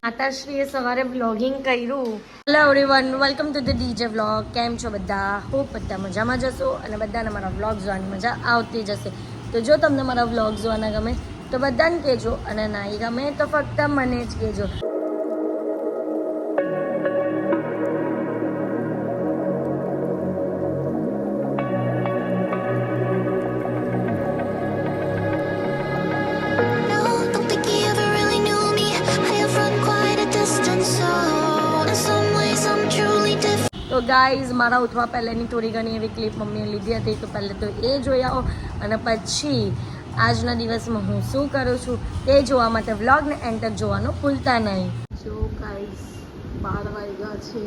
માતાશ્રીએ સવારે વ્લોગિંગ કર્યું. Hello everyone, welcome to the DJ vlog. કેમ છો બધા? ખૂબ બધા મજામાં જશો અને બધાને મારા વ્લોગ જોવાની મજા આવતી જશે. તો જો તમને મારા વ્લોગ જોવાના ગમે તો બધાને કહેજો, અને ના ગમે તો ફક્ત મને જ કહેજો. તો ગાઈઝ, મારા ઉઠવા પહેલાંની થોડી ઘણી એવી ક્લિપ મમ્મીએ લીધી હતી, તો પહેલાં તો એ જોઈ આવો અને પછી આજના દિવસમાં હું શું કરું છું તે જોવા માટે વ્લોગને એન્ડ તક જોવાનું ભૂલતા નહીં. જો ગાઈઝ 12 વાગ્યા છે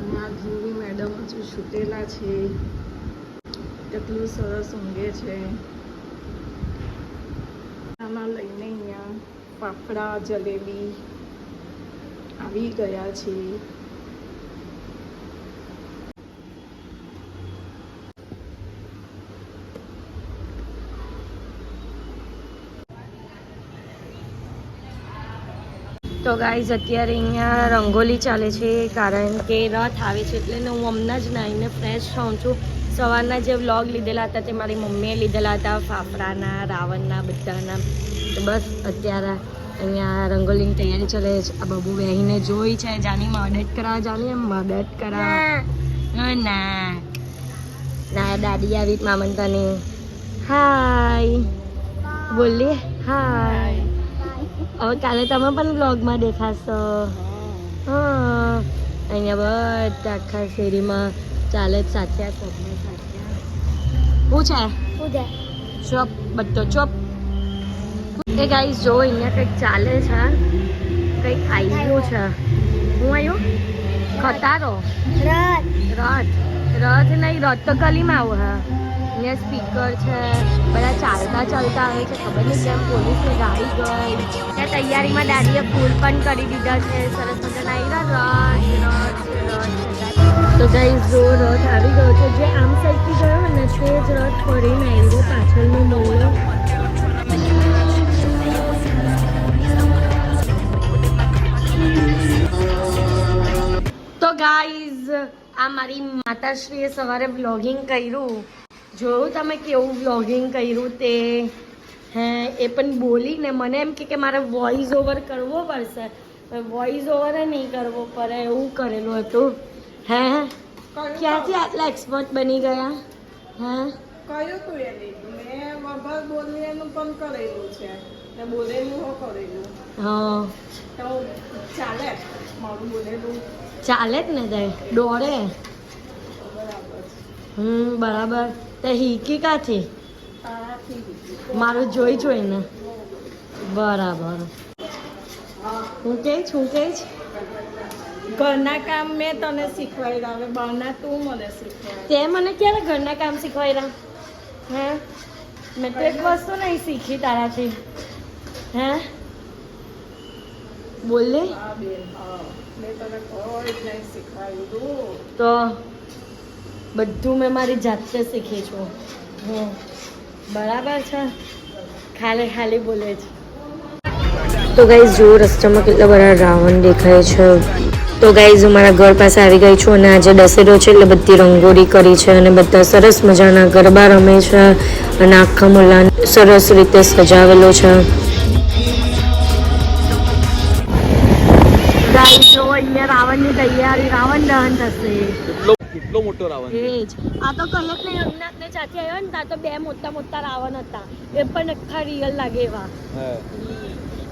અને આ ધ્રુવી મેડમ હજુ છૂટેલા છે. કેટલું સરસ ઊંઘે છે. આના લઈને અહીંયા ફાફડા જલેબી આવી ગયા છે. તો ગાઈઝ, અત્યારે અહીંયા રંગોલી ચાલે છે, કારણ કે રથ આવે છે એટલે હું હમણાં જ નાહીને ફ્રેશ થાઉં છું. સવારના જે વ્લોગ લીધેલા હતા તે મારી મમ્મીએ લીધેલા હતા, ફાફડાના, રાવણના, બધાના. તો બસ અત્યારે અહીંયા રંગોલીની તૈયારી ચાલે છે. આ બબુ બહેને જોઈ છે, જાની મદદ કરાવવા, જાની એમ મદદ કરાવવા. ના ના, દાદી આવી મામંતાની. હાય બોલીએ, હાય. હવે કાલે તમે પણ વ્લોગમાં દેખાશો. હા, અહીંયા બધા આખા શેરીમાં ચાલે જ સાચા કોકને સાચા. શું છે? ચોપ, બધો ચોપ. એ ગાઈસ જો, અહીંયા કંઈક ચાલે છે, કંઈક આવ્યું છે. હું આવ્યું ખટારો, રથ નહીં, રથ તો ગલીમાં આવું. હા, અહીંયા સ્પીકર છે, બધા ચાલતા આવે છે. ખબર નહીં કેમ પોલીસની ગાડી ગઈ. ત્યાં તૈયારીમાં દાદીએ ફૂલ પણ કરી દીધા છે. સરસ મજાના રથ. તો ગાઈઝ જો, રથ આવી ગયો છે. જે આમ સાઈડથી ગયો ને તે જ રથ ફરીને આવ્યો પાછળનો મોલો. તો ગાઈઝ, આ મારી માતાશ્રીએ સવારે વ્લોગિંગ કર્યું. જોયું તમે કેવું વ્લોગિંગ કર્યું તે? હે, એ પણ બોલીને મને એમ કે મારે વોઇસ ઓવર કરવો પડશે. વોઇસ ઓવર નહીં કરવો પડે એવું કરેલું હતું. હે, ક્યાંથી આટલા એક્સપર્ટ બની ગયા? હે, કયું તું એ લીધું? મેં વગર બોલેલું પણ કરેલું છે ને બોલેલું હો કરેલું. હા, તો ચાલે મારું બોલેલું? ચાલે જ ને, જાય દોડે. બરાબર. તે હીકી કાથી? મારું જોઈને. બરાબર. હું કે ઘરના કામ મેં તને શીખવાડ્યા, હવે બહારના તું મને શીખવાડ. તે મને ક્યારે ઘરના કામ શીખવાડ્યા? હે, મેં તો એક વસ્તુ નહીં શીખી તારાથી. હે, બોલે. મેં તને કોઈ જ નહીં શીખવાડ્યું. તો બધું મેં મારી જાતે શીખી છું. બરાબર છે, ખાલી બોલે છે. તો ગાઈઝ જો, રસ્તામાં કેટલા બધા રાવણ દેખાય છે. તો ગાઈઝ, હું મારા ઘર પાસે આવી ગઈ છું અને આજે દશેરો છે એટલે બધી રંગોળી કરી છે અને બધા સરસ મજાના ગરબા રમે છે અને આખા મોહલ્લાને સરસ રીતે સજાવેલો છે. ગાઈઝ જો, અહીંયા રાવણની તૈયારી, રાવણ દહન થશે. કેટલો મોટો રાવણ એ જ. આ તો કલક ને અમનાથને ચાચી આવ્યો ને, ત્યાં તો 2 મોટા રાવણ હતા. એ પણ આખા રિયલ લાગે એવા.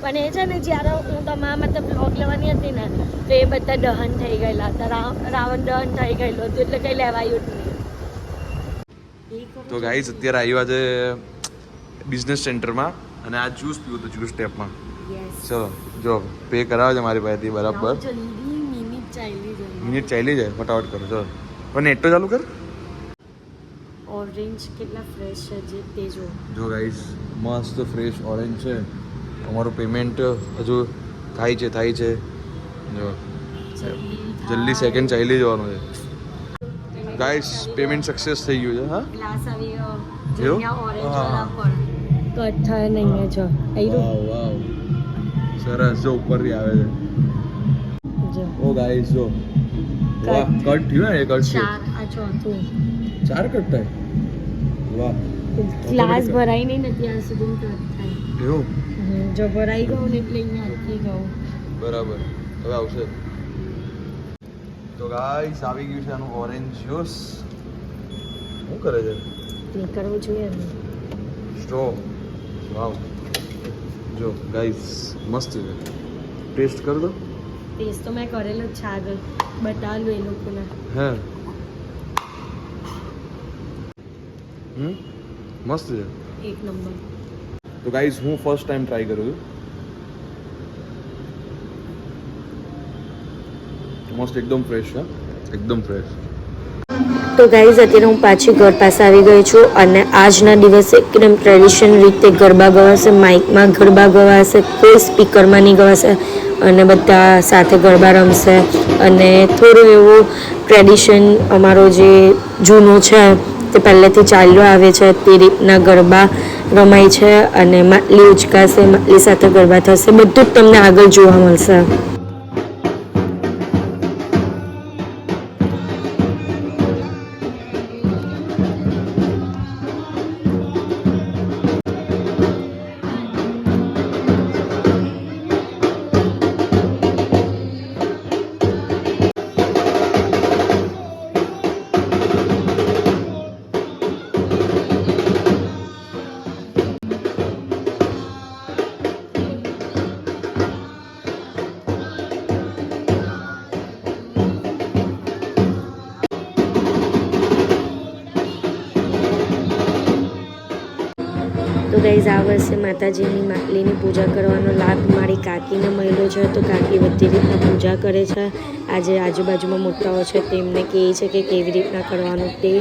પણ એ છે ને, જ્યારે હું તમારા મતલબ બ્લોગ લેવાની હતી ને, તો એ બધા દહન થઈ ગયેલા હતા. રાવણ દહન થઈ ગયેલું હતું એટલે કંઈ લેવાયું જ નહીં. તો ગાઈઝ, અત્યારે આવ્યા છે બિઝનેસ સેન્ટરમાં અને આ જ્યુસ પીવું તો જ્યુસ ટેપમાં. ચલો જો, પે કરાવે છે મારી પાસેથી બરાબર. મિનિટ ચાલી જાય, ફટાફટ કરો. ચલો, પણ નેટ તો ચાલુ કર. ઓરેન્જ કેટલા ફ્રેશ છે જે તે જો ગાઈઝ, મસ્ત ફ્રેશ ઓરેન્જ છે. અમારું પેમેન્ટ હજુ થાય છે. જો જલ્દી સેકન્ડ ચાલી જવાનું છે. ગાઈઝ, પેમેન્ટ સક્સેસ થઈ ગયું છે. હા, ગ્લાસ આવી ગયો. એવું? ઓરેન્જ વાળા પણ કટ થાય નહીં. જો વાવ સરસ. જો ઉપરથી આવે છે. જો ઓ ગાઈસ જો વાહ કટ થયું ને એ કટ છે 4 આ ચોથું 4 કટ થાય વાહ ક્લાસ ભરાઈ નહીં ને ત્યાં સુધી કટ થાય એવું જો ભરાઈ ગયું ને એટલે અહીંયા અટકી ગયું બરાબર હવે આવશે તો ગાઈસ આવી ગયું છે આનું ઓરેન્જ જ્યુસ શું કરે છે નીકળવું જોઈએ ને સ્ટ્રો વાવ જો ગાઈસ મસ્ત છે ટેસ્ટ કર દો ટેસ્ટ તો મેં કરેલો જ છે આગળ બતાવેલું એ લોકોને હે મસ્ત છે એક નંબર તો ગાઈસ હું ફર્સ્ટ ટાઈમ ટ્રાય કરું છું મસ્ત એકદમ ફ્રેશ છે એકદમ ફ્રેશ તો ગાઈઝ અત્યારે હું પાછી ઘર પાસે આવી ગઈ છું અને આજના દિવસે એકદમ ટ્રેડિશનલ રીતે ગરબા ગવાશે માઇકમાં ગરબા ગવાશે કોઈ સ્પીકરમાં નહીં ગવાશે અને બધા સાથે ગરબા રમશે અને થોડું એવું ટ્રેડિશન અમારો જે જૂનું છે તે પહેલેથી ચાલ્યો આવે છે તે રીતના ગરબા રમાય છે અને માટલી ઉચકાશે માટલી સાથે ગરબા થશે બધું જ તમને આગળ જોવા મળશે તો ગાઈઝ આ વર્ષે માતાજીની માટલીની પૂજા કરવાનો લાભ મારી કાકીને મળ્યો છે તો કાકી બધી રીતના પૂજા કરે છે આજે આજુબાજુમાં મોટાઓ છે તેમને કહે છે કે કેવી રીતના કરવાનું તે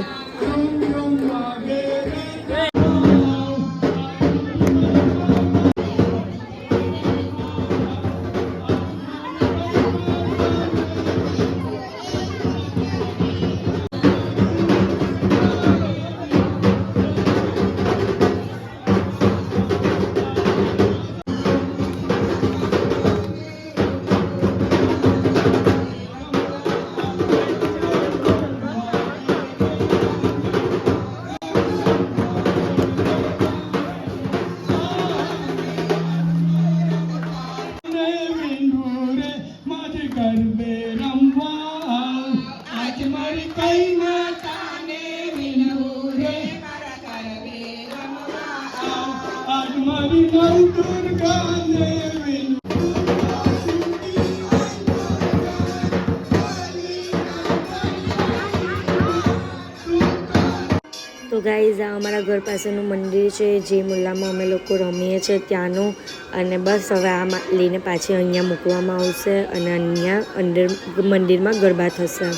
તો ગાઈઝ આ અમારા ઘર પાસેનું મંદિર છે જે મુલ્લામાં અમે લોકો રમીએ છીએ ત્યાંનું અને બસ હવે આ માટલીને પાછી અહીંયા મૂકવામાં આવશે અને અહીંયા અંદર મંદિરમાં ગરબા થશે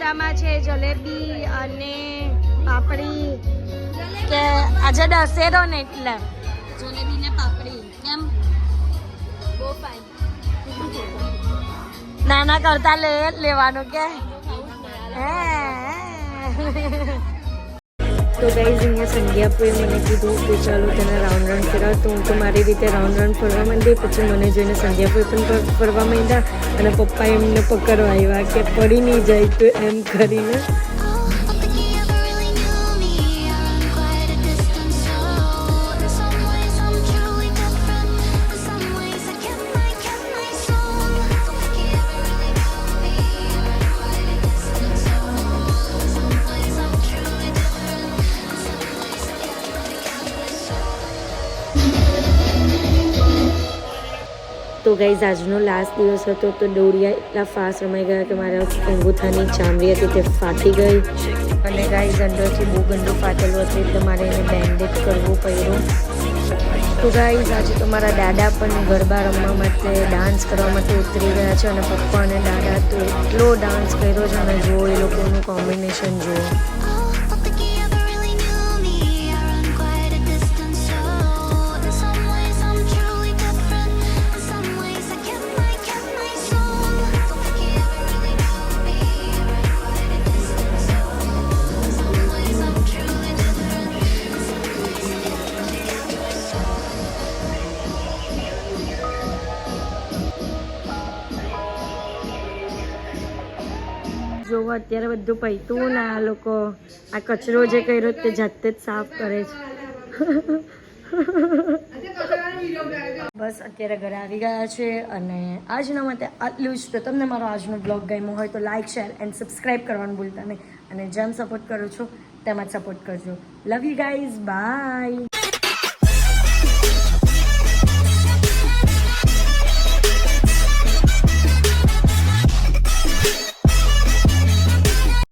નાસ્તામાં છે જલેબી અને પાપડી કે આજે દશેરો ને એટલે જલેબી ને પાપડી કેમ બહુ ફાઇન નાના કરતા લેવાનું કે તો ગાઈઝ અહીંયા સંધ્યાપુએ મને કીધું કે ચાલો તને રાઉન્ડ રન કરાવ તો હું તો મારી રીતે રાઉન્ડ રન ફરવા માંડી પછી મને જોઈને સંધ્યાપુએ પણ ફરવા માંડ્યા અને પપ્પા એમને પકડવા આવ્યા કે પડી નહીં જાય તો એમ કરીને તો ગાઈઝ આજનો લાસ્ટ દિવસ હતો તો દોડિયા એટલા ફાસ્ટ રમાઈ ગયા કે મારા અંગૂઠાની ચામડી હતી તે ફાટી ગઈ અને ગાઈઝ અંદરથી બહુ ગંદુ ફાટેલું હતું એટલે મારે એને બેન્ડેજ કરવું પડ્યું તો ગાઈઝ આજે તો મારા દાદા પણ ગરબા રમવા માટે ડાન્સ કરવા માટે ઉતરી ગયા છે અને પપ્પા અને દાદા તો એટલો ડાન્સ કર્યો છે અને જુઓ એ લોકોનું કોમ્બિનેશન જુઓ જોવો અત્યારે બધું પૈતું ને આ લોકો આ કચરો જે કર્યો તે જાતે જ સાફ કરે છે બસ અત્યારે ઘરે આવી ગયા છે અને આજના માટે આટલું જ તો તમને મારો આજનો બ્લોગ ગમ્યો હોય તો લાઇક શેર એન્ડ સબસ્ક્રાઈબ કરવાનું ભૂલતા નહીં અને જેમ સપોર્ટ કરો છો તેમ જ સપોર્ટ કરજો લવ યુ ગાઈઝ બાય